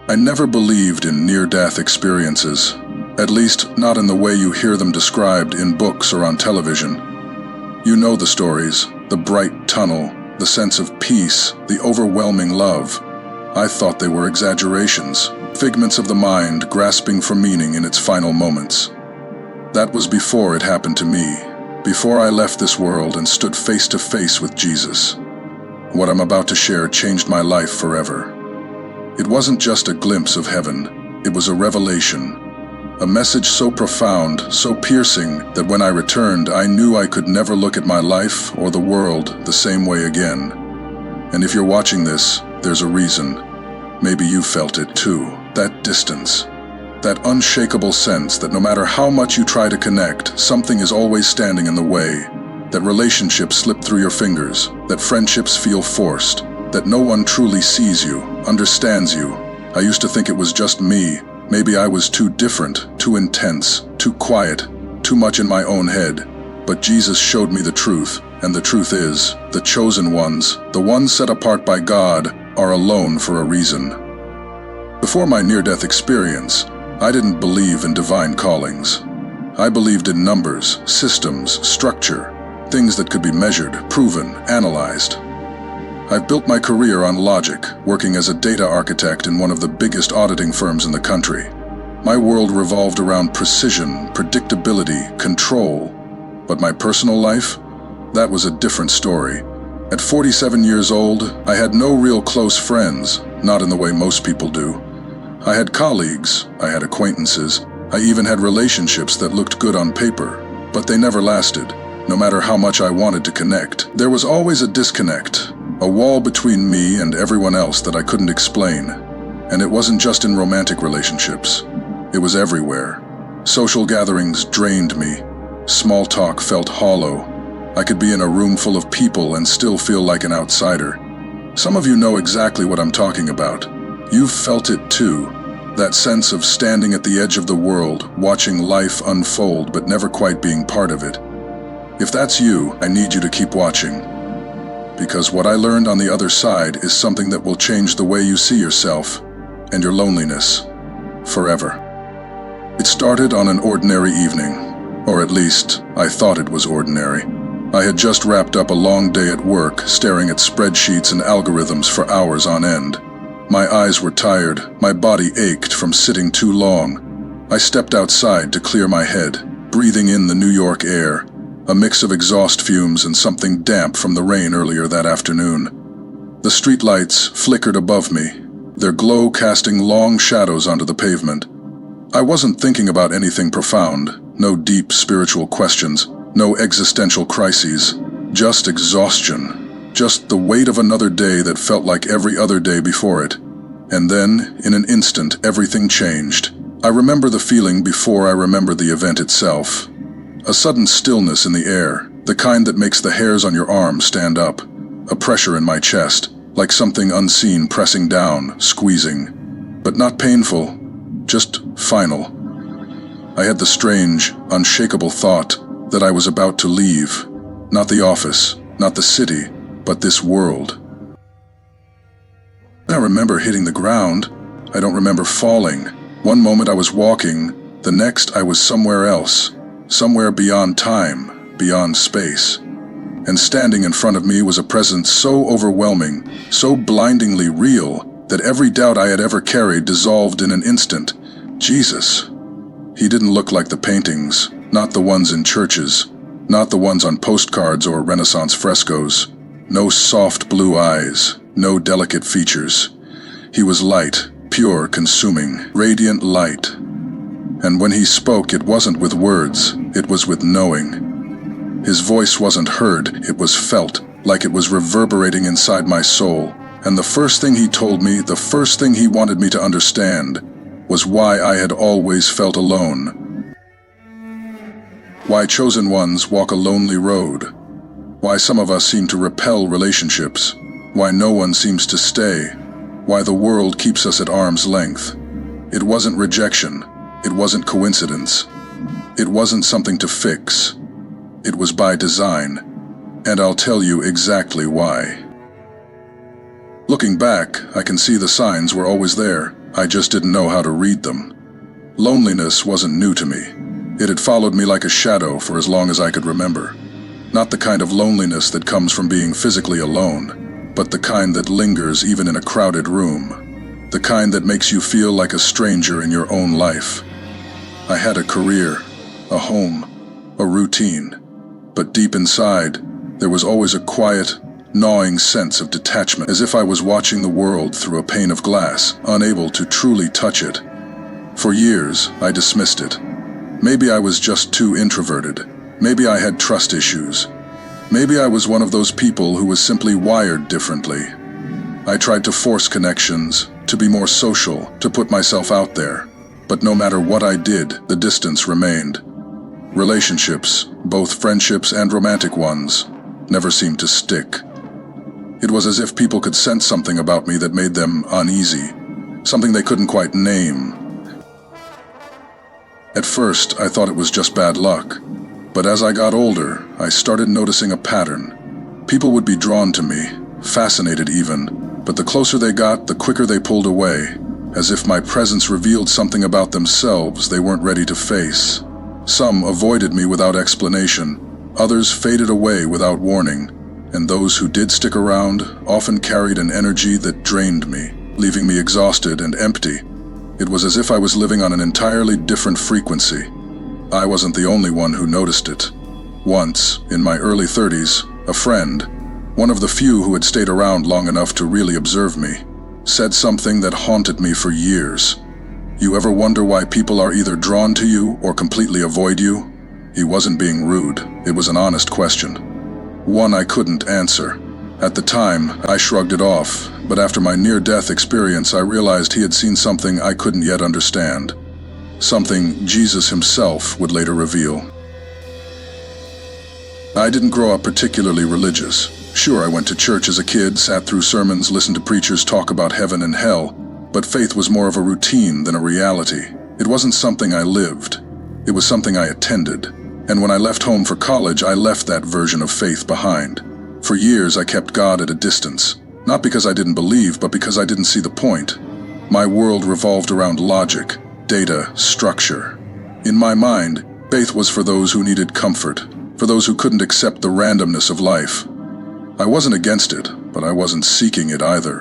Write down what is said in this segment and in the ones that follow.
I never believed in near-death experiences, at least not in the way you hear them described in books or on television. You know the stories, the bright tunnel, the sense of peace, the overwhelming love. I thought they were exaggerations, figments of the mind grasping for meaning in its final moments. That was before it happened to me, before I left this world and stood face to face with Jesus. What I'm about to share changed my life forever. It wasn't just a glimpse of heaven, it was a revelation. A message so profound, so piercing, that when I returned, I knew I could never look at my life or the world the same way again. And if you're watching this, there's a reason. Maybe you felt it too. That distance. That unshakable sense that no matter how much you try to connect, something is always standing in the way. That relationships slip through your fingers. That friendships feel forced. That no one truly sees you, understands you. I used to think it was just me. Maybe I was too different, too intense, too quiet, too much in my own head. But Jesus showed me the truth, and the truth is, the chosen ones, the ones set apart by God, are alone for a reason. Before my near-death experience, I didn't believe in divine callings. I believed in numbers, systems, structure, things that could be measured, proven, analyzed. I've built my career on logic, working as a data architect in one of the biggest auditing firms in the country. My world revolved around precision, predictability, control. But my personal life? That was a different story. At 47 years old, I had no real close friends, not in the way most people do. I had colleagues, I had acquaintances, I even had relationships that looked good on paper, but they never lasted. No matter how much I wanted to connect, there was always a disconnect. A wall between me and everyone else that I couldn't explain. And it wasn't just in romantic relationships. It was everywhere. Social gatherings drained me. Small talk felt hollow. I could be in a room full of people and still feel like an outsider. Some of you know exactly what I'm talking about. You've felt it too. That sense of standing at the edge of the world, watching life unfold but never quite being part of it. If that's you, I need you to keep watching. Because what I learned on the other side is something that will change the way you see yourself and your loneliness forever. It started on an ordinary evening, or at least I thought it was ordinary. I had just wrapped up a long day at work, staring at spreadsheets and algorithms for hours on end. My eyes were tired, my body ached from sitting too long. I stepped outside to clear my head, breathing in the New York air. A mix of exhaust fumes and something damp from the rain earlier that afternoon. The streetlights flickered above me, their glow casting long shadows onto the pavement. I wasn't thinking about anything profound, no deep spiritual questions, no existential crises, just exhaustion, just the weight of another day that felt like every other day before it. And then, in an instant, everything changed. I remember the feeling before I remember the event itself. A sudden stillness in the air, the kind that makes the hairs on your arm stand up. A pressure in my chest, like something unseen pressing down, squeezing. But not painful, just final. I had the strange, unshakable thought that I was about to leave. Not the office, not the city, but this world. I remember hitting the ground. I don't remember falling. One moment I was walking, the next I was somewhere else. Somewhere beyond time, beyond space. And standing in front of me was a presence so overwhelming, so blindingly real, that every doubt I had ever carried dissolved in an instant. Jesus. He didn't look like the paintings, not the ones in churches, not the ones on postcards or Renaissance frescoes. No soft blue eyes, no delicate features. He was light, pure, consuming, radiant light. And when he spoke, it wasn't with words, it was with knowing. His voice wasn't heard, it was felt, like it was reverberating inside my soul. And the first thing he told me, the first thing he wanted me to understand, was why I had always felt alone. Why chosen ones walk a lonely road. Why some of us seem to repel relationships. Why no one seems to stay. Why the world keeps us at arm's length. It wasn't rejection. It wasn't coincidence. It wasn't something to fix. It was by design. And I'll tell you exactly why. Looking back, I can see the signs were always there. I just didn't know how to read them. Loneliness wasn't new to me. It had followed me like a shadow for as long as I could remember. Not the kind of loneliness that comes from being physically alone, but the kind that lingers even in a crowded room. The kind that makes you feel like a stranger in your own life. I had a career, a home, a routine, but deep inside, there was always a quiet, gnawing sense of detachment, as if I was watching the world through a pane of glass, unable to truly touch it. For years, I dismissed it. Maybe I was just too introverted. Maybe I had trust issues. Maybe I was one of those people who was simply wired differently. I tried to force connections, to be more social, to put myself out there. But no matter what I did, the distance remained. Relationships, both friendships and romantic ones, never seemed to stick. It was as if people could sense something about me that made them uneasy, something they couldn't quite name. At first, I thought it was just bad luck, but as I got older, I started noticing a pattern. People would be drawn to me, fascinated even, but the closer they got, the quicker they pulled away, as if my presence revealed something about themselves they weren't ready to face. Some avoided me without explanation, others faded away without warning, and those who did stick around often carried an energy that drained me, leaving me exhausted and empty. It was as if I was living on an entirely different frequency. I wasn't the only one who noticed it. Once, in my early 30s, a friend, one of the few who had stayed around long enough to really observe me, said something that haunted me for years. You ever wonder why people are either drawn to you or completely avoid you? He wasn't being rude. It was an honest question. One I couldn't answer. At the time, I shrugged it off, but after my near-death experience, I realized he had seen something I couldn't yet understand. Something Jesus himself would later reveal. I didn't grow up particularly religious. Sure, I went to church as a kid, sat through sermons, listened to preachers talk about heaven and hell, but faith was more of a routine than a reality. It wasn't something I lived. It was something I attended. And when I left home for college, I left that version of faith behind. For years, I kept God at a distance. Not because I didn't believe, but because I didn't see the point. My world revolved around logic, data, structure. In my mind, faith was for those who needed comfort, for those who couldn't accept the randomness of life. I wasn't against it, but I wasn't seeking it either.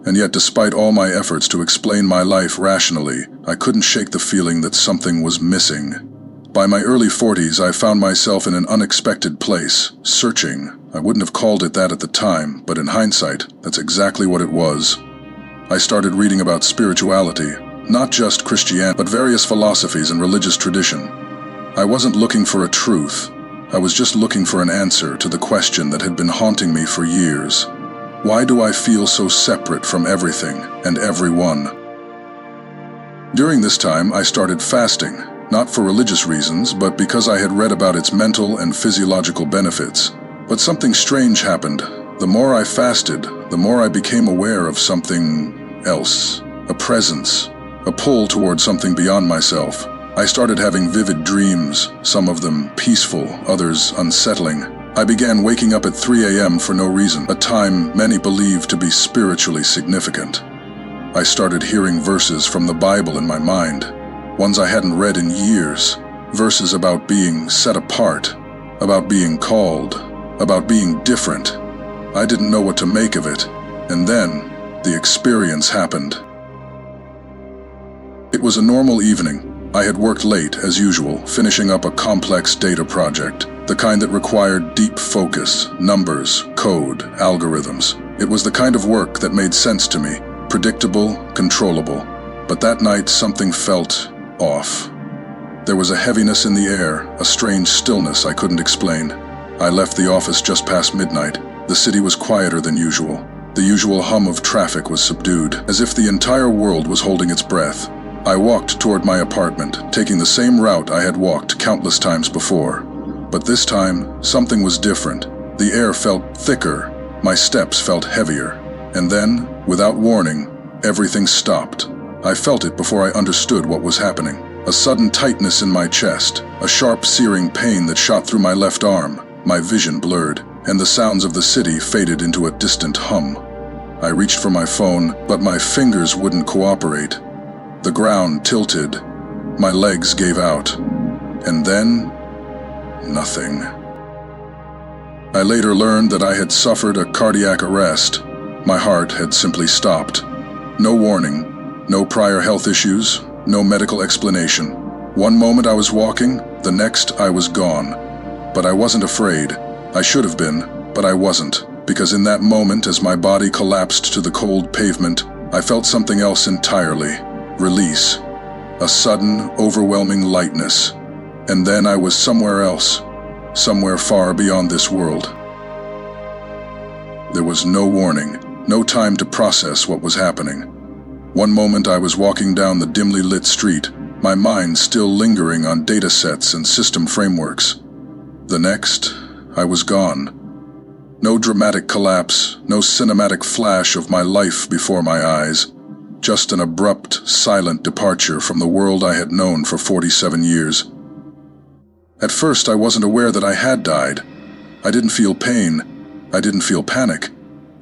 And yet, despite all my efforts to explain my life rationally, I couldn't shake the feeling that something was missing. By my early 40s, I found myself in an unexpected place, searching. I wouldn't have called it that at the time, but in hindsight, that's exactly what it was. I started reading about spirituality, not just Christianity, but various philosophies and religious tradition. I wasn't looking for a truth. I was just looking for an answer to the question that had been haunting me for years. Why do I feel so separate from everything and everyone? During this time, I started fasting, not for religious reasons, but because I had read about its mental and physiological benefits. But something strange happened. The more I fasted, the more I became aware of something else, a presence, a pull toward something beyond myself. I started having vivid dreams, some of them peaceful, others unsettling. I began waking up at 3 a.m. for no reason, a time many believe to be spiritually significant. I started hearing verses from the Bible in my mind, ones I hadn't read in years, verses about being set apart, about being called, about being different. I didn't know what to make of it, and then the experience happened. It was a normal evening. I had worked late, as usual, finishing up a complex data project, the kind that required deep focus, numbers, code, algorithms. It was the kind of work that made sense to me, predictable, controllable. But that night, something felt off. There was a heaviness in the air, a strange stillness I couldn't explain. I left the office just past midnight. The city was quieter than usual. The usual hum of traffic was subdued, as if the entire world was holding its breath. I walked toward my apartment, taking the same route I had walked countless times before. But this time, something was different. The air felt thicker, my steps felt heavier. And then, without warning, everything stopped. I felt it before I understood what was happening. A sudden tightness in my chest, a sharp searing pain that shot through my left arm. My vision blurred, and the sounds of the city faded into a distant hum. I reached for my phone, but my fingers wouldn't cooperate. The ground tilted. My legs gave out. And then, nothing. I later learned that I had suffered a cardiac arrest. My heart had simply stopped. No warning, no prior health issues, no medical explanation. One moment I was walking, the next I was gone. But I wasn't afraid. I should have been, but I wasn't, because in that moment, as my body collapsed to the cold pavement, I felt something else entirely. Release. A sudden, overwhelming lightness. And then I was somewhere else, somewhere far beyond this world. There was no warning, no time to process what was happening. One moment I was walking down the dimly lit street, my mind still lingering on data sets and system frameworks. The next, I was gone. No dramatic collapse, no cinematic flash of my life before my eyes, just an abrupt, silent departure from the world I had known for 47 years. At first, I wasn't aware that I had died. I didn't feel pain. I didn't feel panic.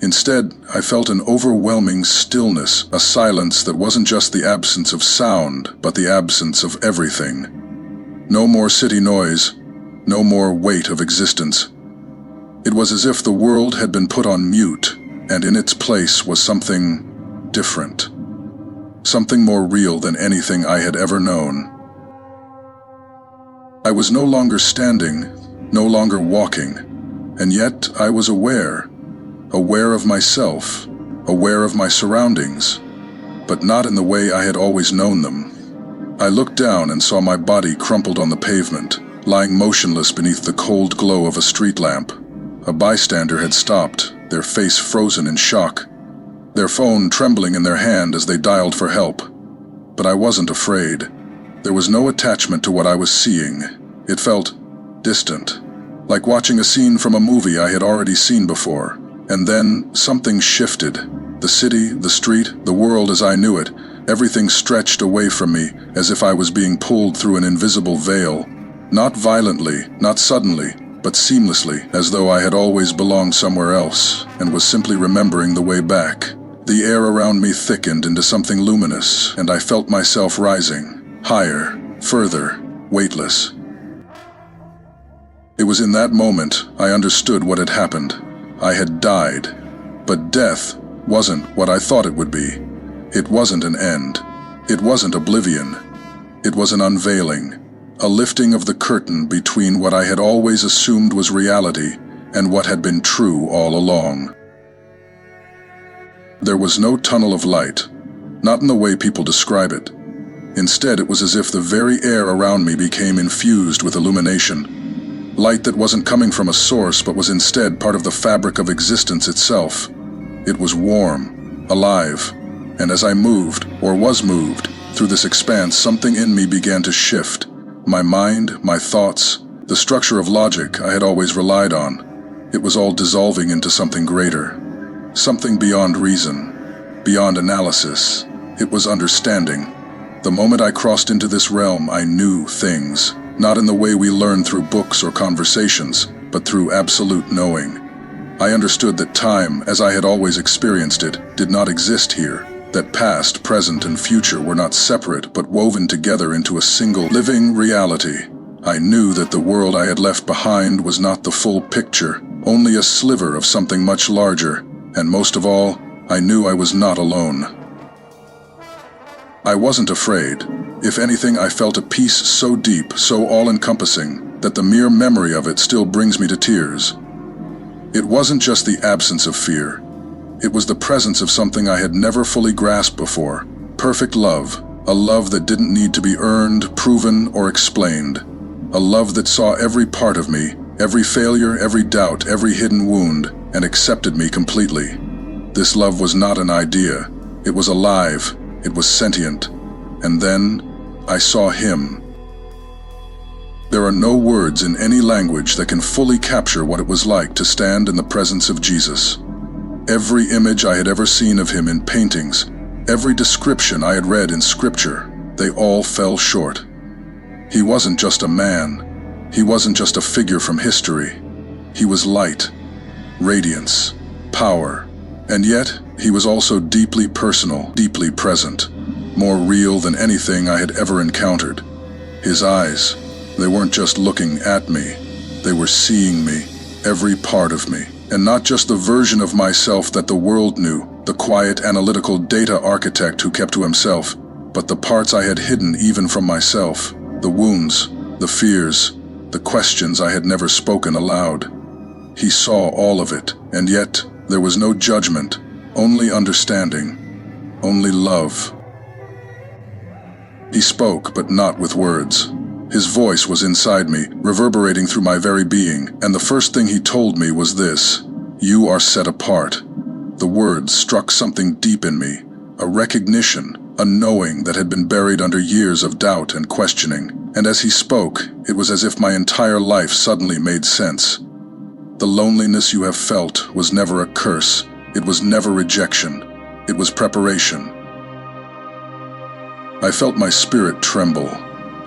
Instead, I felt an overwhelming stillness, a silence that wasn't just the absence of sound, but the absence of everything. No more city noise, no more weight of existence. It was as if the world had been put on mute, and in its place was something different. Something more real than anything I had ever known. I was no longer standing, no longer walking, and yet I was aware of myself, aware of my surroundings, but not in the way I had always known them. I looked down and saw my body crumpled on the pavement, lying motionless beneath the cold glow of a street lamp. A bystander had stopped, their face frozen in shock, their phone trembling in their hand as they dialed for help. But I wasn't afraid. There was no attachment to what I was seeing. It felt distant, like watching a scene from a movie I had already seen before. And then something shifted. The city, the street, the world as I knew it, everything stretched away from me as if I was being pulled through an invisible veil. Not violently, not suddenly, but seamlessly, as though I had always belonged somewhere else and was simply remembering the way back. The air around me thickened into something luminous, and I felt myself rising, higher, further, weightless. It was in that moment I understood what had happened. I had died, but death wasn't what I thought it would be. It wasn't an end. It wasn't oblivion. It was an unveiling, a lifting of the curtain between what I had always assumed was reality and what had been true all along. There was no tunnel of light, not in the way people describe it. Instead, it was as if the very air around me became infused with illumination. Light that wasn't coming from a source, but was instead part of the fabric of existence itself. It was warm, alive, and as I moved, or was moved, through this expanse, something in me began to shift. My mind, my thoughts, the structure of logic I had always relied on. It was all dissolving into something greater. Something beyond reason, beyond analysis. It was understanding. The moment I crossed into this realm, I knew things. Not in the way we learn through books or conversations, but through absolute knowing. I understood that time, as I had always experienced it, did not exist here, that past, present, and future were not separate but woven together into a single living reality. I knew that the world I had left behind was not the full picture, only a sliver of something much larger, and most of all, I knew I was not alone. I wasn't afraid. If anything, I felt a peace so deep, so all-encompassing, that the mere memory of it still brings me to tears. It wasn't just the absence of fear. It was the presence of something I had never fully grasped before. Perfect love, a love that didn't need to be earned, proven, or explained. A love that saw every part of me, every failure, every doubt, every hidden wound, and accepted me completely. This love was not an idea. It was alive. It was sentient. And then, I saw him. There are no words in any language that can fully capture what it was like to stand in the presence of Jesus. Every image I had ever seen of him in paintings, every description I had read in scripture, they all fell short. He wasn't just a man. He wasn't just a figure from history. He was light, radiance, power, and yet he was also deeply personal, deeply present. more real than anything I had ever encountered. His eyes, they weren't just looking at me, they were seeing me, every part of me, and not just the version of myself that the world knew, the quiet analytical data architect who kept to himself, but the parts I had hidden even from myself, the wounds, the fears, the questions I had never spoken aloud. He saw all of it, and yet there was no judgment, only understanding, only love. He spoke, but not with words. His voice was inside me, reverberating through my very being, and the first thing he told me was this: "You are set apart." The words struck something deep in me, a recognition, a knowing that had been buried under years of doubt and questioning, and as he spoke, it was as if my entire life suddenly made sense. The loneliness you have felt was never a curse, it was never rejection, it was preparation. I felt my spirit tremble.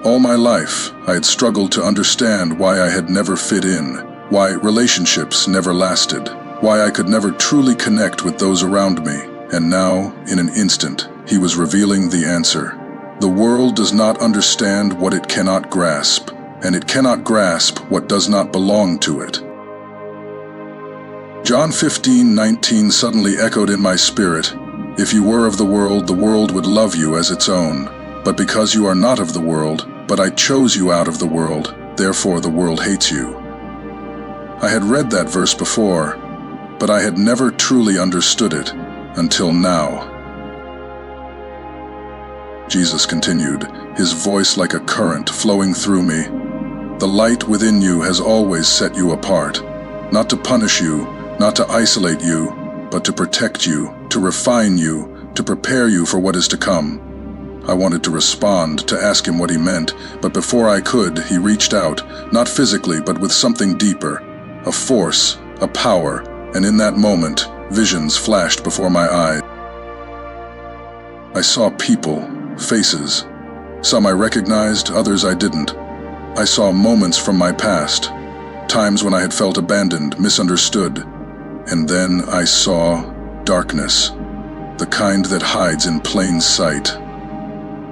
All my life, I had struggled to understand why I had never fit in, why relationships never lasted, why I could never truly connect with those around me, and now, in an instant, he was revealing the answer. The world does not understand what it cannot grasp, and it cannot grasp what does not belong to it. John 15:19 suddenly echoed in my spirit. If you were of the world would love you as its own. But because you are not of the world, but I chose you out of the world, therefore the world hates you. I had read that verse before, but I had never truly understood it until now. Jesus continued, his voice like a current flowing through me. The light within you has always set you apart, not to punish you, not to isolate you, but to protect you, to refine you, to prepare you for what is to come. I wanted to respond, to ask him what he meant, but before I could, he reached out, not physically, but with something deeper, a force, a power, and in that moment, visions flashed before my eyes. I saw people, faces. Some I recognized, others I didn't. I saw moments from my past, times when I had felt abandoned, misunderstood. And then I saw darkness, the kind that hides in plain sight.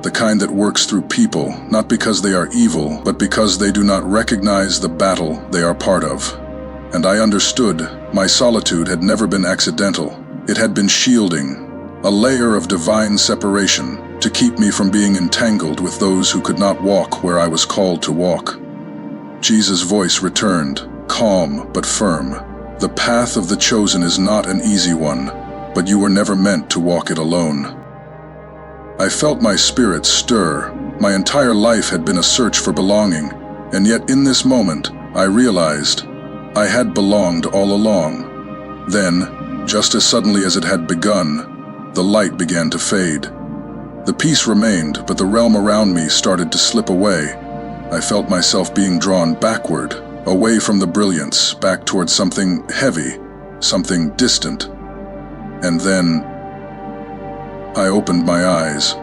The kind that works through people, not because they are evil, but because they do not recognize the battle they are part of. And I understood, my solitude had never been accidental. It had been shielding, a layer of divine separation, to keep me from being entangled with those who could not walk where I was called to walk. Jesus' voice returned, calm but firm. The path of the chosen is not an easy one, but you were never meant to walk it alone. I felt my spirit stir. My entire life had been a search for belonging, and yet in this moment, I realized I had belonged all along. Then, just as suddenly as it had begun, the light began to fade. The peace remained, but the realm around me started to slip away. I felt myself being drawn backward, away from the brilliance, back towards something heavy, something distant. And then, I opened my eyes.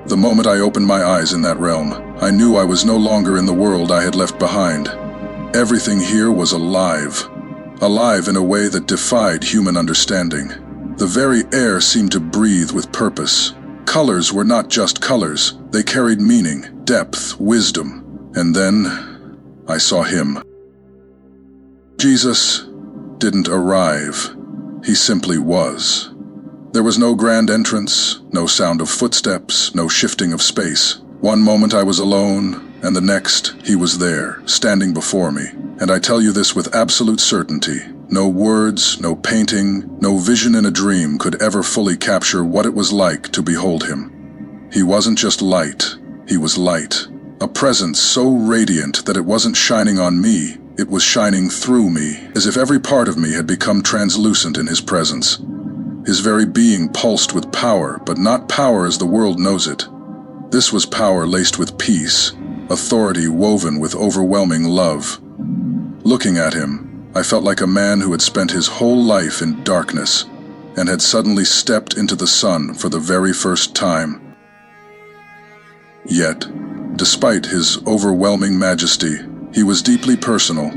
The moment I opened my eyes in that realm, I knew I was no longer in the world I had left behind. Everything here was alive. Alive in a way that defied human understanding. The very air seemed to breathe with purpose. Colors were not just colors, they carried meaning, depth, wisdom. And then, I saw him. Jesus didn't arrive. He simply was. There was no grand entrance, no sound of footsteps, no shifting of space. One moment I was alone, and the next he was there, standing before me. And I tell you this with absolute certainty. No words, no painting, no vision in a dream could ever fully capture what it was like to behold him. He wasn't just light, he was light. A presence so radiant that it wasn't shining on me, it was shining through me, as if every part of me had become translucent in his presence. His very being pulsed with power, but not power as the world knows it. This was power laced with peace, authority woven with overwhelming love. Looking at him, I felt like a man who had spent his whole life in darkness and had suddenly stepped into the sun for the very first time. Yet, despite his overwhelming majesty, he was deeply personal.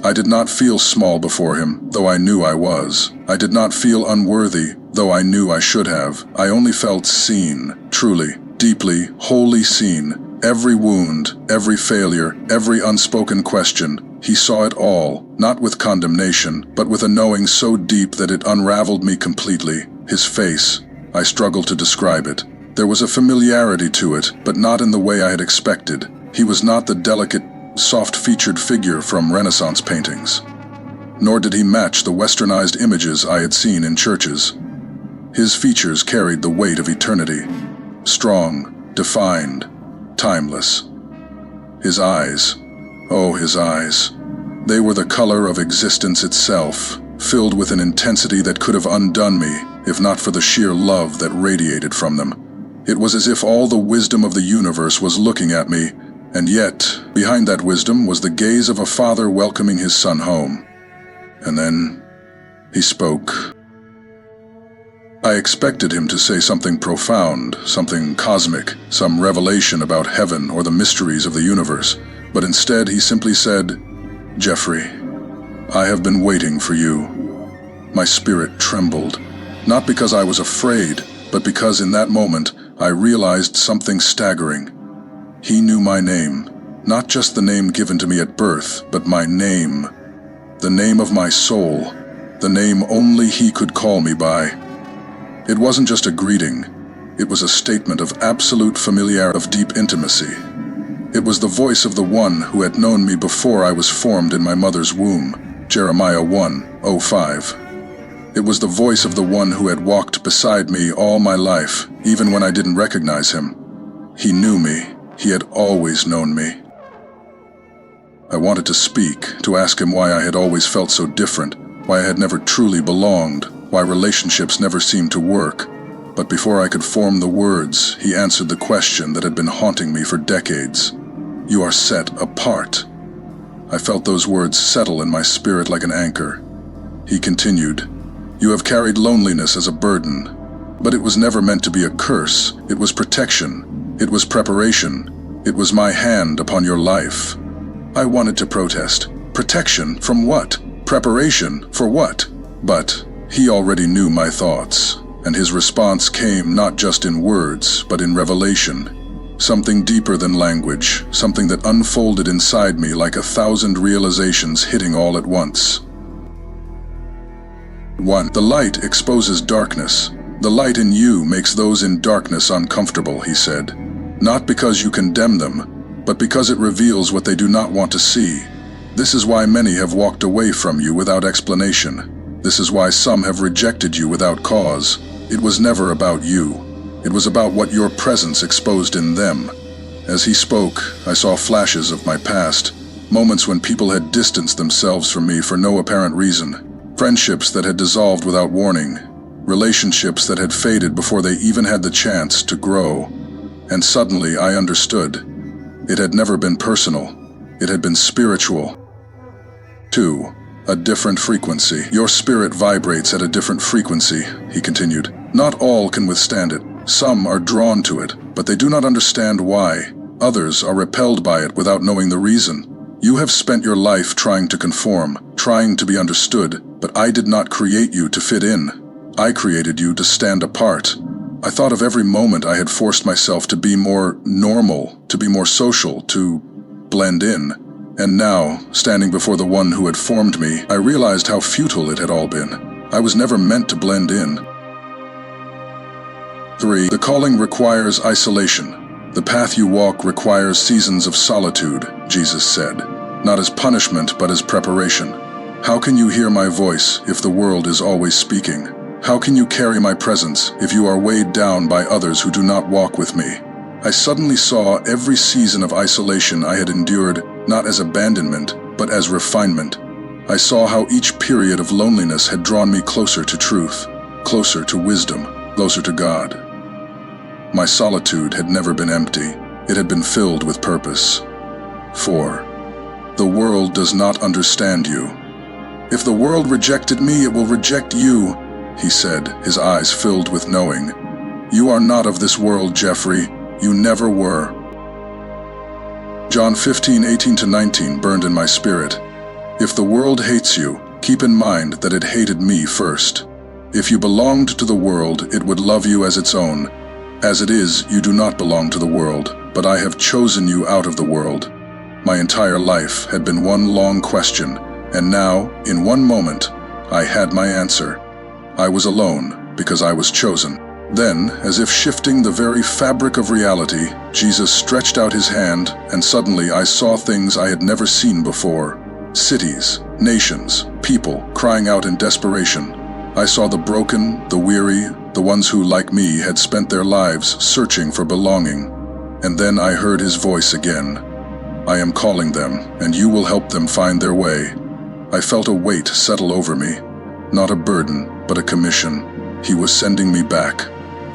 I did not feel small before him, though I knew I was. I did not feel unworthy, Though I knew I should have, I only felt seen, truly, deeply, wholly seen. Every wound, every failure, every unspoken question, he saw it all, not with condemnation, but with a knowing so deep that it unraveled me completely. His face, I struggled to describe it. There was a familiarity to it, but not in the way I had expected. He was not the delicate, soft-featured figure from Renaissance paintings. Nor did he match the westernized images I had seen in churches. His features carried the weight of eternity. Strong, defined, timeless. His eyes, oh, his eyes. They were the color of existence itself, filled with an intensity that could have undone me, if not for the sheer love that radiated from them. It was as if all the wisdom of the universe was looking at me, and yet, behind that wisdom was the gaze of a father welcoming his son home. And then, he spoke. I expected him to say something profound, something cosmic, some revelation about heaven or the mysteries of the universe, but instead he simply said, "Jeffrey, I have been waiting for you." My spirit trembled, not because I was afraid, but because in that moment I realized something staggering. He knew my name, not just the name given to me at birth, but my name, the name of my soul, the name only he could call me by. It wasn't just a greeting, it was a statement of absolute familiarity, of deep intimacy. It was the voice of the one who had known me before I was formed in my mother's womb, Jeremiah 1:5. It was the voice of the one who had walked beside me all my life, even when I didn't recognize him. He knew me, he had always known me. I wanted to speak, to ask him why I had always felt so different, why I had never truly belonged, why relationships never seemed to work. But before I could form the words, he answered the question that had been haunting me for decades. You are set apart. I felt those words settle in my spirit like an anchor. He continued, You have carried loneliness as a burden, but it was never meant to be a curse. It was protection. It was preparation. It was my hand upon your life. I wanted to protest. Protection from what? Preparation for what? But he already knew my thoughts, and his response came not just in words, but in revelation. Something deeper than language, something that unfolded inside me like 1,000 realizations hitting all at once. 1. The light exposes darkness. The light in you makes those in darkness uncomfortable, he said. Not because you condemn them, but because it reveals what they do not want to see. This is why many have walked away from you without explanation. This is why some have rejected you without cause. It was never about you. It was about what your presence exposed in them. As he spoke, I saw flashes of my past, moments when people had distanced themselves from me for no apparent reason, friendships that had dissolved without warning, relationships that had faded before they even had the chance to grow. And suddenly I understood. It had never been personal. It had been spiritual. 2. A different frequency. Your spirit vibrates at a different frequency, he continued. Not all can withstand it. Some are drawn to it, but they do not understand why. Others are repelled by it without knowing the reason. You have spent your life trying to conform, trying to be understood, but I did not create you to fit in. I created you to stand apart. I thought of every moment I had forced myself to be more normal, to be more social, to blend in. And now, standing before the one who had formed me, I realized how futile it had all been. I was never meant to blend in. 3. The calling requires isolation. The path you walk requires seasons of solitude, Jesus said. Not as punishment, but as preparation. How can you hear my voice if the world is always speaking? How can you carry my presence if you are weighed down by others who do not walk with me? I suddenly saw every season of isolation I had endured not as abandonment, but as refinement. I saw how each period of loneliness had drawn me closer to truth, closer to wisdom, closer to God. My solitude had never been empty. It had been filled with purpose. 4. The world does not understand you. If the world rejected me, it will reject you, he said, his eyes filled with knowing. You are not of this world, Jeffrey. You never were. John 15:18-19 burned in my spirit. If the world hates you, keep in mind that it hated me first. If you belonged to the world, it would love you as its own. As it is, you do not belong to the world, but I have chosen you out of the world. My entire life had been one long question, and now, in one moment, I had my answer. I was alone because I was chosen. Then, as if shifting the very fabric of reality, Jesus stretched out his hand, and suddenly I saw things I had never seen before. Cities, nations, people crying out in desperation. I saw the broken, the weary, the ones who, like me, had spent their lives searching for belonging. And then I heard his voice again. I am calling them, and you will help them find their way. I felt a weight settle over me. Not a burden, but a commission. He was sending me back.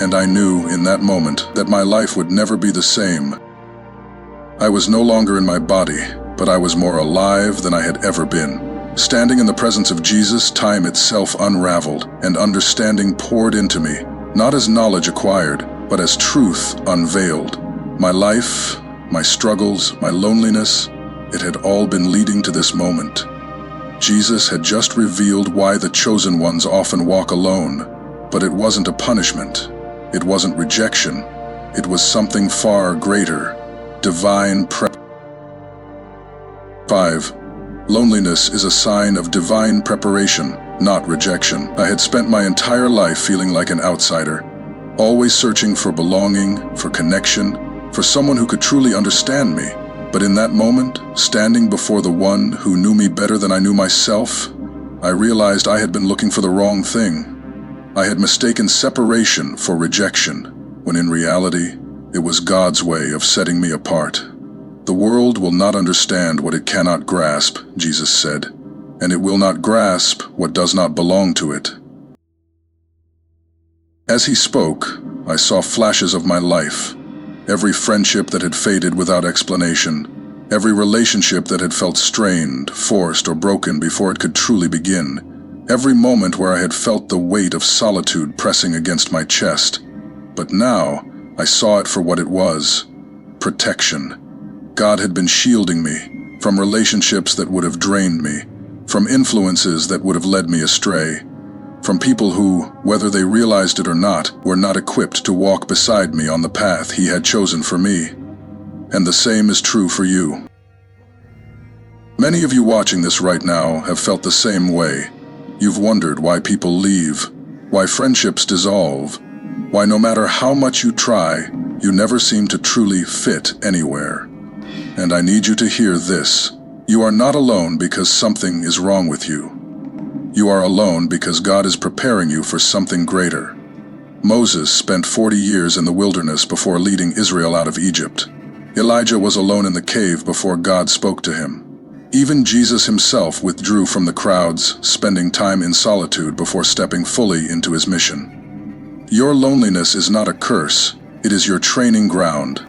And I knew in that moment that my life would never be the same. I was no longer in my body, but I was more alive than I had ever been. Standing in the presence of Jesus, time itself unraveled, and understanding poured into me, not as knowledge acquired, but as truth unveiled. My life, my struggles, my loneliness, it had all been leading to this moment. Jesus had just revealed why the chosen ones often walk alone, but it wasn't a punishment. It wasn't rejection. It was something far greater, divine prep. 5. Loneliness is a sign of divine preparation, not rejection. I had spent my entire life feeling like an outsider, always searching for belonging, for connection, for someone who could truly understand me. But in that moment, standing before the one who knew me better than I knew myself, I realized I had been looking for the wrong thing. I had mistaken separation for rejection, when in reality, it was God's way of setting me apart. The world will not understand what it cannot grasp, Jesus said, and it will not grasp what does not belong to it. As he spoke, I saw flashes of my life. Every friendship that had faded without explanation, every relationship that had felt strained, forced, or broken before it could truly begin. Every moment where I had felt the weight of solitude pressing against my chest. But now, I saw it for what it was: protection. God had been shielding me from relationships that would have drained me, from influences that would have led me astray, from people who, whether they realized it or not, were not equipped to walk beside me on the path He had chosen for me. And the same is true for you. Many of you watching this right now have felt the same way. You've wondered why people leave, why friendships dissolve, why no matter how much you try, you never seem to truly fit anywhere. And I need you to hear this. You are not alone because something is wrong with you. You are alone because God is preparing you for something greater. Moses spent 40 years in the wilderness before leading Israel out of Egypt. Elijah was alone in the cave before God spoke to him. Even Jesus himself withdrew from the crowds, spending time in solitude before stepping fully into his mission. Your loneliness is not a curse, it is your training ground.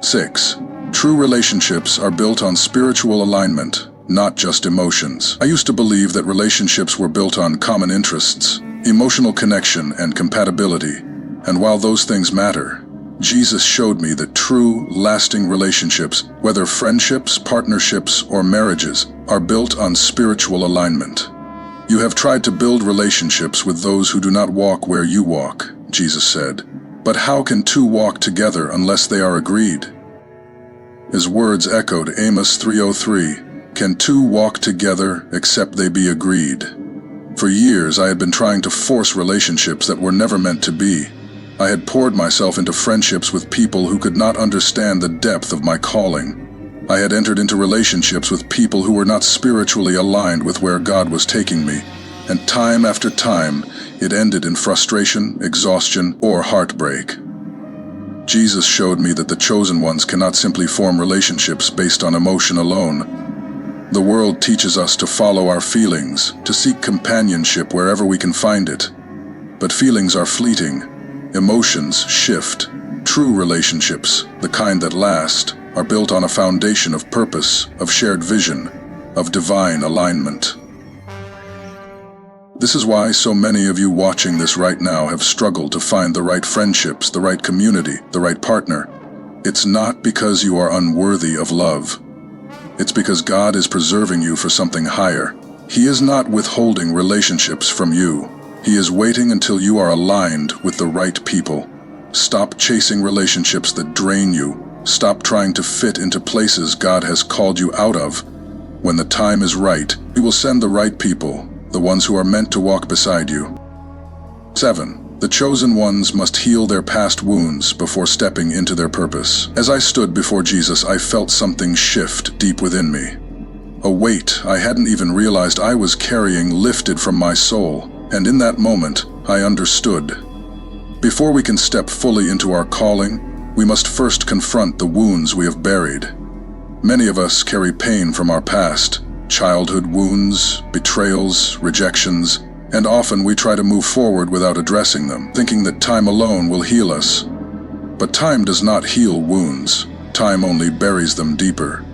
6. True relationships are built on spiritual alignment, not just emotions. I used to believe that relationships were built on common interests, emotional connection, and compatibility. And while those things matter, Jesus showed me that true, lasting relationships, whether friendships, partnerships, or marriages, are built on spiritual alignment. You have tried to build relationships with those who do not walk where you walk, Jesus said. But how can two walk together unless they are agreed? His words echoed Amos 3:03, "Can two walk together except they be agreed?" For years I had been trying to force relationships that were never meant to be. I had poured myself into friendships with people who could not understand the depth of my calling. I had entered into relationships with people who were not spiritually aligned with where God was taking me, and time after time, it ended in frustration, exhaustion, or heartbreak. Jesus showed me that the chosen ones cannot simply form relationships based on emotion alone. The world teaches us to follow our feelings, to seek companionship wherever we can find it. But feelings are fleeting. Emotions shift. True relationships, the kind that last, are built on a foundation of purpose, of shared vision, of divine alignment. This is why so many of you watching this right now have struggled to find the right friendships, the right community, the right partner. It's not because you are unworthy of love. It's because God is preserving you for something higher. He is not withholding relationships from you. He is waiting until you are aligned with the right people. Stop chasing relationships that drain you. Stop trying to fit into places God has called you out of. When the time is right, He will send the right people, the ones who are meant to walk beside you. 7. The chosen ones must heal their past wounds before stepping into their purpose. As I stood before Jesus, I felt something shift deep within me. A weight I hadn't even realized I was carrying lifted from my soul, and in that moment, I understood. Before we can step fully into our calling, we must first confront the wounds we have buried. Many of us carry pain from our past, childhood wounds, betrayals, rejections, and often we try to move forward without addressing them, thinking that time alone will heal us. But time does not heal wounds. Time only buries them deeper.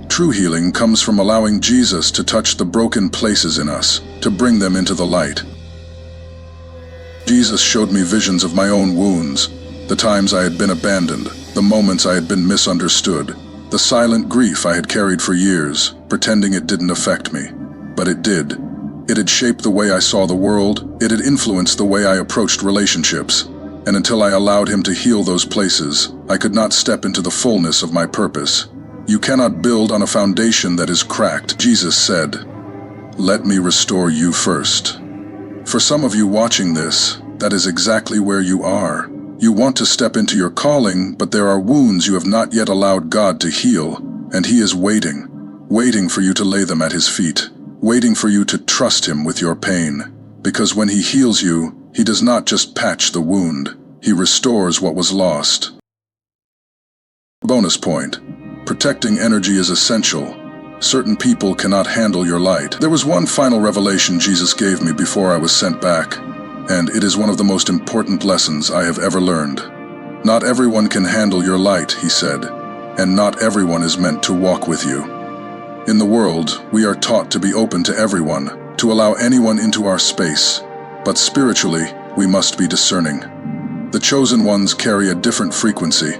True healing comes from allowing Jesus to touch the broken places in us, to bring them into the light. Jesus showed me visions of my own wounds, the times I had been abandoned, the moments I had been misunderstood, the silent grief I had carried for years, pretending it didn't affect me. But it did. It had shaped the way I saw the world, it had influenced the way I approached relationships, and until I allowed Him to heal those places, I could not step into the fullness of my purpose. You cannot build on a foundation that is cracked. Jesus said, "Let me restore you first." For some of you watching this, that is exactly where you are. You want to step into your calling, but there are wounds you have not yet allowed God to heal, and He is waiting for you to lay them at His feet. Waiting for you to trust Him with your pain. Because when He heals you, He does not just patch the wound, He restores what was lost. Bonus point. Protecting energy is essential. Certain people cannot handle your light. There was one final revelation Jesus gave me before I was sent back, and it is one of the most important lessons I have ever learned. Not everyone can handle your light, He said, and not everyone is meant to walk with you. In the world, we are taught to be open to everyone, to allow anyone into our space. But spiritually, we must be discerning. The chosen ones carry a different frequency,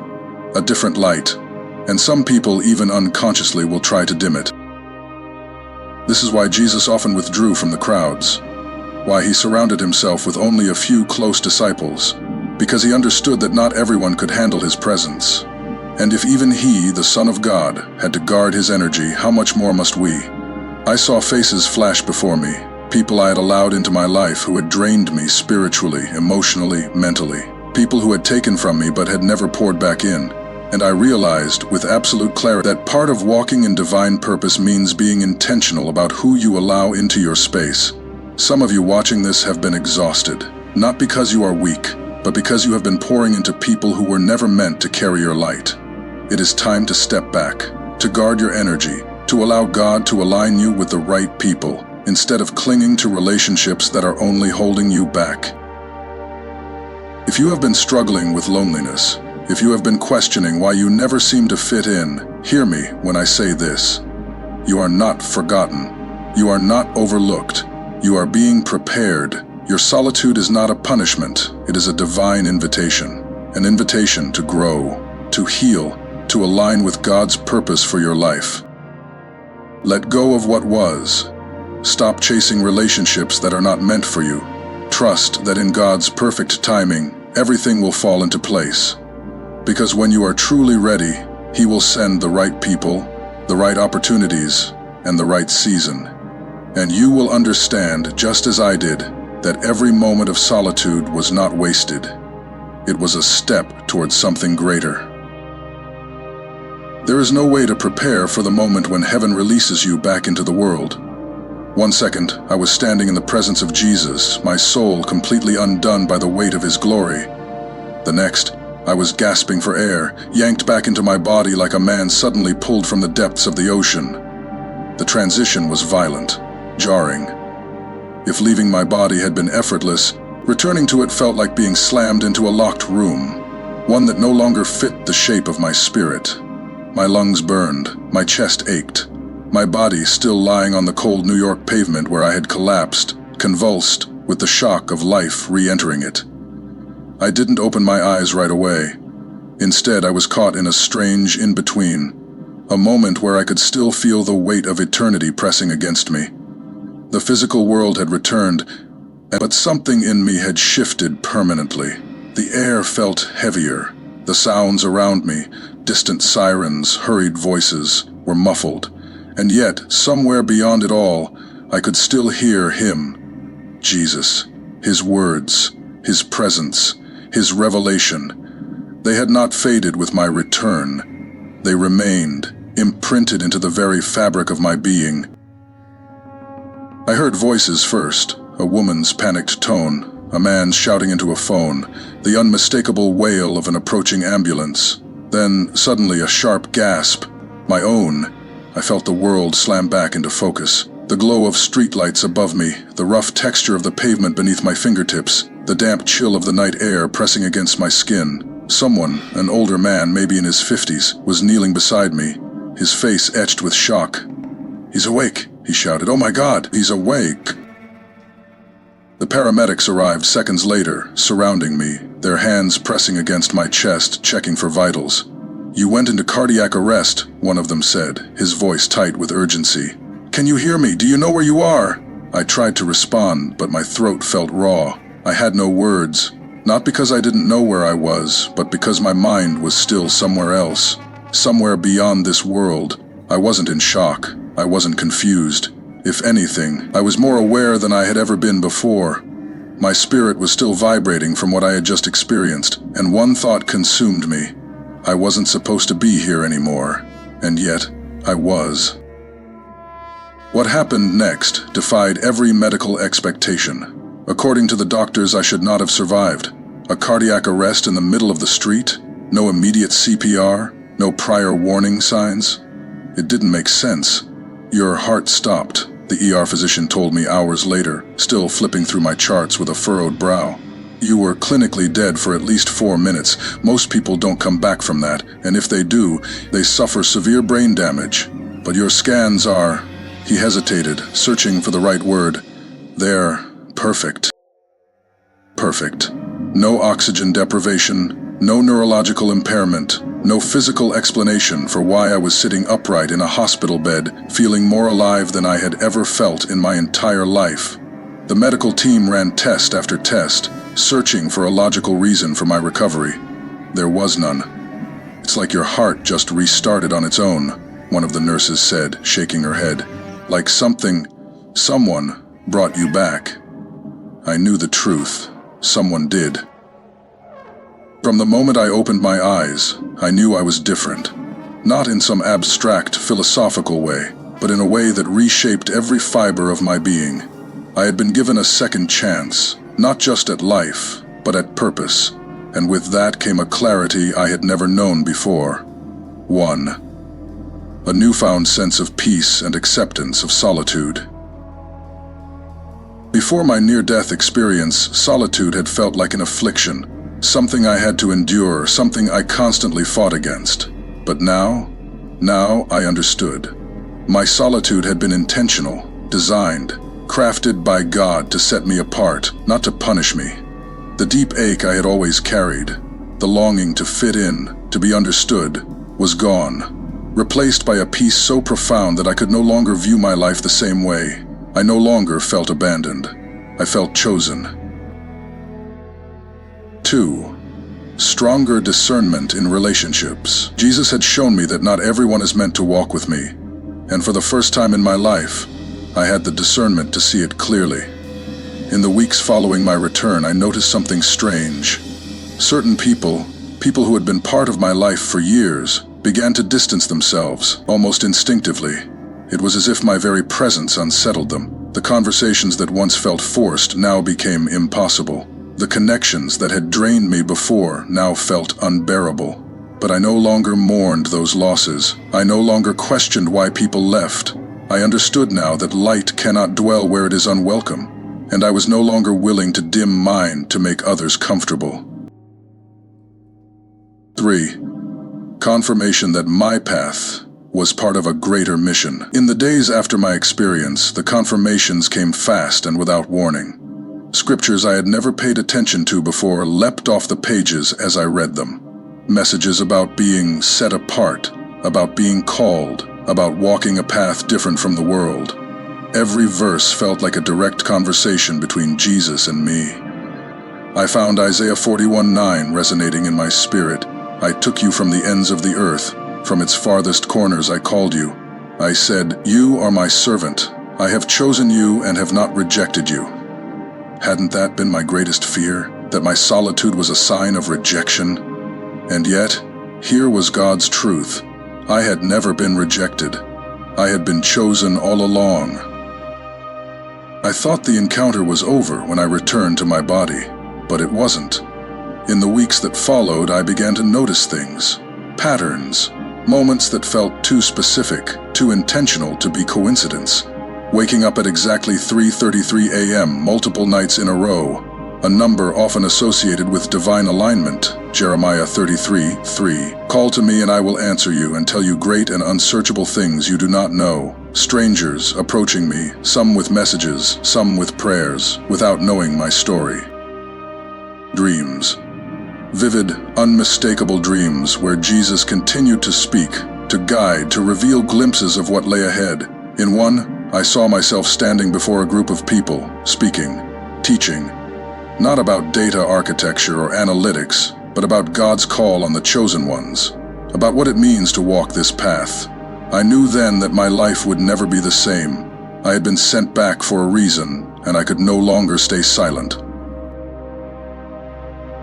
a different light, and some people even unconsciously will try to dim it. This is why Jesus often withdrew from the crowds, why He surrounded Himself with only a few close disciples, because He understood that not everyone could handle His presence. And if even He, the Son of God, had to guard His energy, how much more must we? I saw faces flash before me, people I had allowed into my life who had drained me spiritually, emotionally, mentally, people who had taken from me but had never poured back in. And I realized with absolute clarity that part of walking in divine purpose means being intentional about who you allow into your space. Some of you watching this have been exhausted, not because you are weak, but because you have been pouring into people who were never meant to carry your light. It is time to step back, to guard your energy, to allow God to align you with the right people, instead of clinging to relationships that are only holding you back. If you have been struggling with loneliness, if you have been questioning why you never seem to fit in, hear me when I say this. You are not forgotten. You are not overlooked. You are being prepared. Your solitude is not a punishment. It is a divine invitation. An invitation to grow, to heal, to align with God's purpose for your life. Let go of what was. Stop chasing relationships that are not meant for you. Trust that in God's perfect timing, everything will fall into place. Because when you are truly ready, He will send the right people, the right opportunities, and the right season. And you will understand, just as I did, that every moment of solitude was not wasted. It was a step towards something greater. There is no way to prepare for the moment when heaven releases you back into the world. One second, I was standing in the presence of Jesus, my soul completely undone by the weight of His glory. The next, I was gasping for air, yanked back into my body like a man suddenly pulled from the depths of the ocean. The transition was violent, jarring. If leaving my body had been effortless, returning to it felt like being slammed into a locked room, one that no longer fit the shape of my spirit. My lungs burned, my chest ached, my body still lying on the cold New York pavement where I had collapsed, convulsed with the shock of life re-entering it. I didn't open my eyes right away. Instead, I was caught in a strange in-between, a moment where I could still feel the weight of eternity pressing against me. The physical world had returned, But something in me had shifted permanently. The air felt heavier. The sounds around me, distant sirens, hurried voices, were muffled. And yet, somewhere beyond it all, I could still hear him, Jesus, his words, his presence, his revelation. They had not faded with my return. They remained, imprinted into the very fabric of my being. I heard voices first, a woman's panicked tone, a man shouting into a phone, the unmistakable wail of an approaching ambulance. Then, suddenly, a sharp gasp. My own. I felt the world slam back into focus. The glow of streetlights above me, the rough texture of the pavement beneath my fingertips, the damp chill of the night air pressing against my skin. Someone, an older man, maybe in his 50s, was kneeling beside me, his face etched with shock. "He's awake," he shouted. "Oh my God, he's awake!" The paramedics arrived seconds later, surrounding me, their hands pressing against my chest, checking for vitals. "You went into cardiac arrest," one of them said, his voice tight with urgency. "Can you hear me? Do you know where you are?" I tried to respond, but my throat felt raw. I had no words, not because I didn't know where I was, but because my mind was still somewhere else, somewhere beyond this world. I wasn't in shock. I wasn't confused. If anything, I was more aware than I had ever been before. My spirit was still vibrating from what I had just experienced, and one thought consumed me. I wasn't supposed to be here anymore, and yet I was. What happened next defied every medical expectation. According to the doctors, I should not have survived. A cardiac arrest in the middle of the street? No immediate CPR? No prior warning signs? It didn't make sense. "Your heart stopped," the ER physician told me hours later, still flipping through my charts with a furrowed brow. "You were clinically dead for at least 4 minutes. Most people don't come back from that, and if they do, they suffer severe brain damage. But your scans are..." He hesitated, searching for the right word. "They're perfect." Perfect. No oxygen deprivation, no neurological impairment, no physical explanation for why I was sitting upright in a hospital bed, feeling more alive than I had ever felt in my entire life. The medical team ran test after test, searching for a logical reason for my recovery. There was none. "It's like your heart just restarted on its own," one of the nurses said, shaking her head. "Like someone brought you back." I knew the truth. Someone did. From the moment I opened my eyes, I knew I was different. Not in some abstract, philosophical way, but in a way that reshaped every fiber of my being. I had been given a second chance, not just at life, but at purpose, and with that came a clarity I had never known before. 1. A newfound sense of peace and acceptance of solitude. Before my near-death experience, solitude had felt like an affliction, something I had to endure, something I constantly fought against. But now I understood. My solitude had been intentional, designed, crafted by God to set me apart, not to punish me. The deep ache I had always carried, the longing to fit in, to be understood, was gone, replaced by a peace so profound that I could no longer view my life the same way. I no longer felt abandoned. I felt chosen. 2. Stronger discernment in relationships. Jesus had shown me that not everyone is meant to walk with me, and for the first time in my life, I had the discernment to see it clearly. In the weeks following my return, I noticed something strange. Certain people who had been part of my life for years, began to distance themselves, almost instinctively. It was as if my very presence unsettled them. The conversations that once felt forced now became impossible. The connections that had drained me before now felt unbearable. But I no longer mourned those losses. I no longer questioned why people left. I understood now that light cannot dwell where it is unwelcome, and I was no longer willing to dim mine to make others comfortable. 3. Confirmation that my path was part of a greater mission. In the days after my experience, the confirmations came fast and without warning. Scriptures I had never paid attention to before leapt off the pages as I read them. Messages about being set apart, about being called, about walking a path different from the world. Every verse felt like a direct conversation between Jesus and me. I found Isaiah 41:9 resonating in my spirit. I took you from the ends of the earth. From its farthest corners I called you. I said, you are my servant. I have chosen you and have not rejected you. Hadn't that been my greatest fear? That my solitude was a sign of rejection? And yet, here was God's truth. I had never been rejected. I had been chosen all along. I thought the encounter was over when I returned to my body, but it wasn't. In the weeks that followed, I began to notice things, patterns, moments that felt too specific, too intentional to be coincidence. Waking up at exactly 3:33 a.m. multiple nights in a row, a number often associated with divine alignment, Jeremiah 33:3. Call to me and I will answer you and tell you great and unsearchable things you do not know. Strangers approaching me, some with messages, some with prayers, without knowing my story. Dreams. Vivid, unmistakable dreams where Jesus continued to speak, to guide, to reveal glimpses of what lay ahead. In one, I saw myself standing before a group of people, speaking, teaching, not about data architecture or analytics, but about God's call on the chosen ones, about what it means to walk this path. I knew then that my life would never be the same. I had been sent back for a reason, and I could no longer stay silent.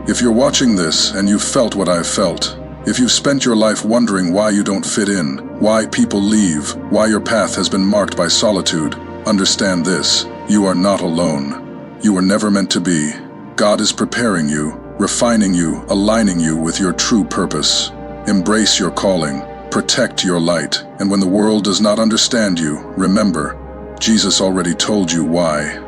If you're watching this and you've felt what I've felt, if you've spent your life wondering why you don't fit in, why people leave, why your path has been marked by solitude, understand this: you are not alone. You were never meant to be. God is preparing you, refining you, aligning you with your true purpose. Embrace your calling, protect your light, and when the world does not understand you, remember, Jesus already told you why.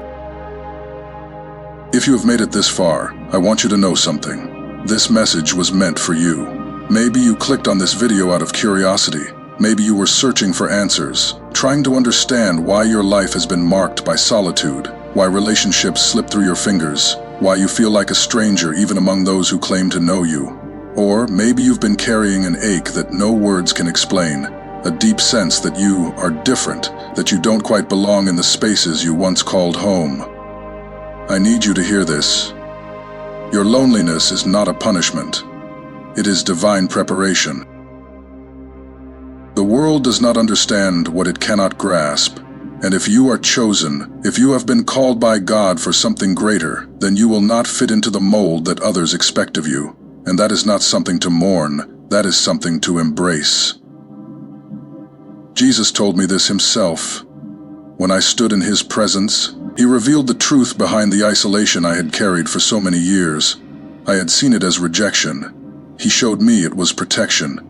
If you have made it this far, I want you to know something. This message was meant for you. Maybe you clicked on this video out of curiosity. Maybe you were searching for answers, trying to understand why your life has been marked by solitude, why relationships slip through your fingers, why you feel like a stranger even among those who claim to know you. Or maybe you've been carrying an ache that no words can explain, a deep sense that you are different, that you don't quite belong in the spaces you once called home. I need you to hear this. Your loneliness is not a punishment. It is divine preparation. The world does not understand what it cannot grasp, and if you are chosen, if you have been called by God for something greater, then you will not fit into the mold that others expect of you, and that is not something to mourn, that is something to embrace. Jesus told me this himself. When I stood in his presence, he revealed the truth behind the isolation I had carried for so many years. I had seen it as rejection. He showed me it was protection.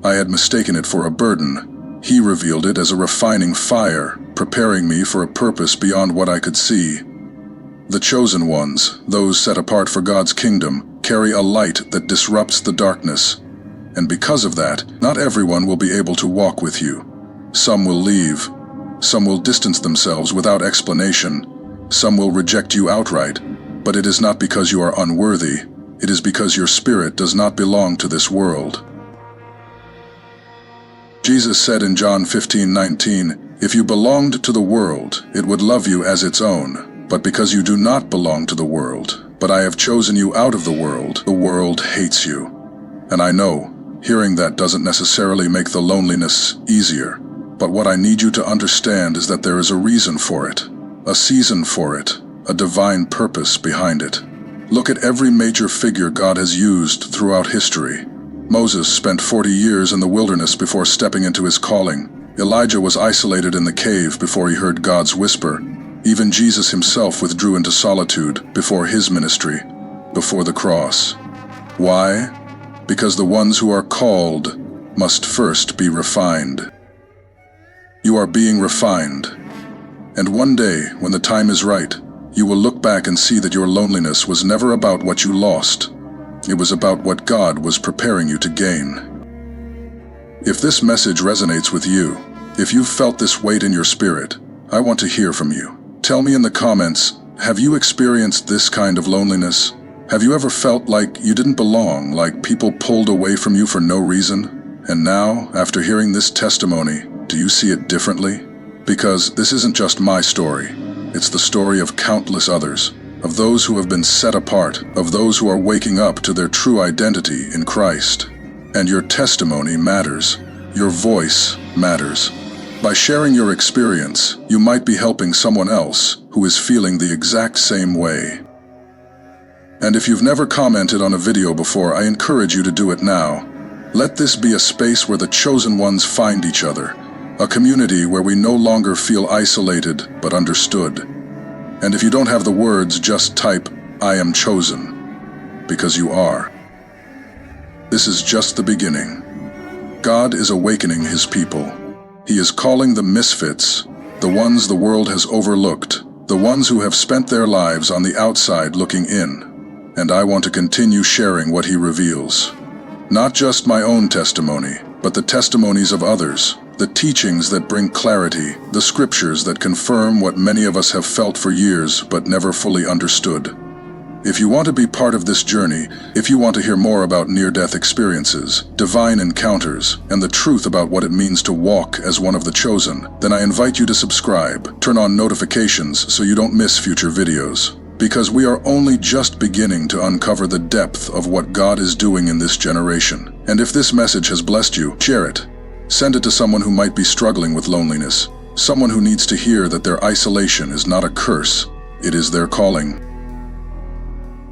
I had mistaken it for a burden. He revealed it as a refining fire, preparing me for a purpose beyond what I could see. The chosen ones, those set apart for God's kingdom, carry a light that disrupts the darkness. And because of that, not everyone will be able to walk with you. Some will leave. Some will distance themselves without explanation. Some will reject you outright. But it is not because you are unworthy. It is because your spirit does not belong to this world. Jesus said in John 15:19, "If you belonged to the world, it would love you as its own. But because you do not belong to the world, but I have chosen you out of the world hates you." And I know, hearing that doesn't necessarily make the loneliness easier. But what I need you to understand is that there is a reason for it, a season for it, a divine purpose behind it. Look at every major figure God has used throughout history. Moses spent 40 years in the wilderness before stepping into his calling. Elijah was isolated in the cave before he heard God's whisper. Even Jesus himself withdrew into solitude before his ministry, before the cross. Why? Because the ones who are called must first be refined. You are being refined. And one day, when the time is right, you will look back and see that your loneliness was never about what you lost. It was about what God was preparing you to gain. If this message resonates with you, if you've felt this weight in your spirit, I want to hear from you. Tell me in the comments, have you experienced this kind of loneliness? Have you ever felt like you didn't belong, like people pulled away from you for no reason? And now, after hearing this testimony, do you see it differently? Because this isn't just my story. It's the story of countless others, of those who have been set apart, of those who are waking up to their true identity in Christ. And your testimony matters. Your voice matters. By sharing your experience, you might be helping someone else who is feeling the exact same way. And if you've never commented on a video before, I encourage you to do it now. Let this be a space where the chosen ones find each other, a community where we no longer feel isolated but understood. And if you don't have the words, just type, "I am chosen," because you are. This is just the beginning. God is awakening His people. He is calling the misfits, the ones the world has overlooked, the ones who have spent their lives on the outside looking in. And I want to continue sharing what He reveals. Not just my own testimony, but the testimonies of others, the teachings that bring clarity, the scriptures that confirm what many of us have felt for years but never fully understood. If you want to be part of this journey, if you want to hear more about near-death experiences, divine encounters, and the truth about what it means to walk as one of the chosen, then I invite you to subscribe, turn on notifications so you don't miss future videos. Because we are only just beginning to uncover the depth of what God is doing in this generation. And if this message has blessed you, share it. Send it to someone who might be struggling with loneliness, someone who needs to hear that their isolation is not a curse, it is their calling.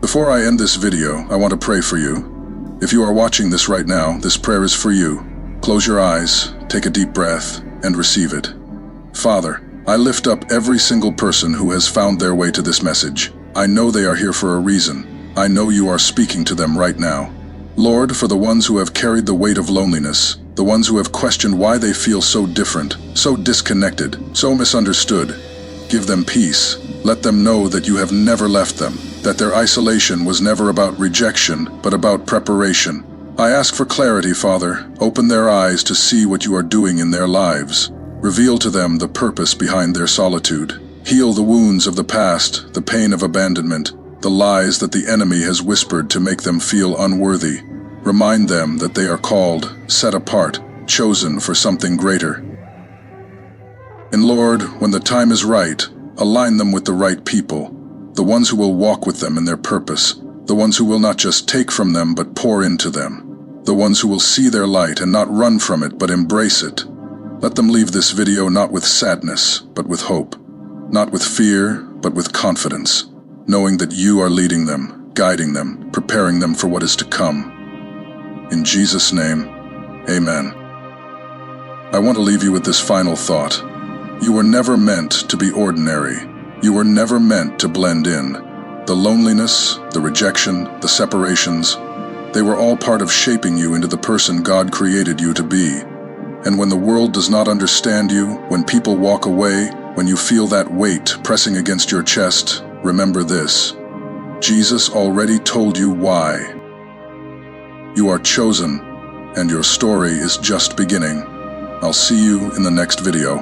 Before I end this video, I want to pray for you. If you are watching this right now, this prayer is for you. Close your eyes, take a deep breath, and receive it. Father, I lift up every single person who has found their way to this message. I know they are here for a reason. I know you are speaking to them right now. Lord, for the ones who have carried the weight of loneliness, the ones who have questioned why they feel so different, so disconnected, so misunderstood, give them peace. Let them know that you have never left them, that their isolation was never about rejection, but about preparation. I ask for clarity, Father. Open their eyes to see what you are doing in their lives. Reveal to them the purpose behind their solitude. Heal the wounds of the past, the pain of abandonment, the lies that the enemy has whispered to make them feel unworthy. Remind them that they are called, set apart, chosen for something greater. And Lord, when the time is right, align them with the right people, the ones who will walk with them in their purpose, the ones who will not just take from them but pour into them, the ones who will see their light and not run from it but embrace it. Let them leave this video not with sadness, but with hope. Not with fear, but with confidence, knowing that you are leading them, guiding them, preparing them for what is to come. In Jesus' name, amen. I want to leave you with this final thought. You were never meant to be ordinary. You were never meant to blend in. The loneliness, the rejection, the separations, they were all part of shaping you into the person God created you to be. And when the world does not understand you, when people walk away, when you feel that weight pressing against your chest, remember this. Jesus already told you why. You are chosen, and your story is just beginning. I'll see you in the next video.